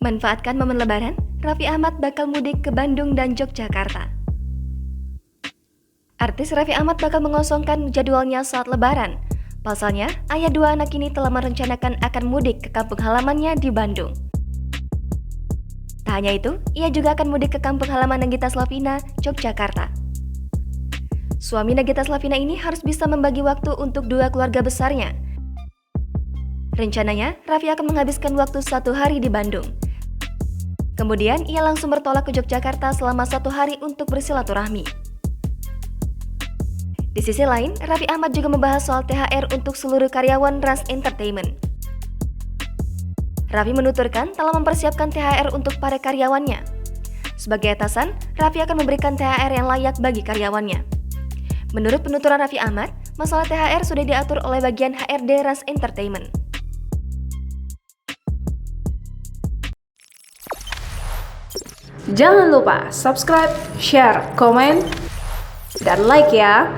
Manfaatkan momen Lebaran, Raffi Ahmad bakal mudik ke Bandung dan Yogyakarta. Artis Raffi Ahmad bakal mengosongkan jadwalnya saat Lebaran. Pasalnya, ayah dua anak ini telah merencanakan akan mudik ke kampung halamannya di Bandung. Tak hanya itu, ia juga akan mudik ke kampung halaman Nagita Slavina, Yogyakarta. Suami Nagita Slavina ini harus bisa membagi waktu untuk dua keluarga besarnya. Rencananya, Raffi akan menghabiskan waktu 1 hari di Bandung. Kemudian, ia langsung bertolak ke Yogyakarta selama 1 hari untuk bersilaturahmi. Di sisi lain, Raffi Ahmad juga membahas soal THR untuk seluruh karyawan Ras Entertainment. Raffi menuturkan telah mempersiapkan THR untuk para karyawannya. Sebagai atasan, Raffi akan memberikan THR yang layak bagi karyawannya. Menurut penuturan Raffi Ahmad, masalah THR sudah diatur oleh bagian HRD Ras Entertainment. Jangan lupa subscribe, share, komen, dan like ya!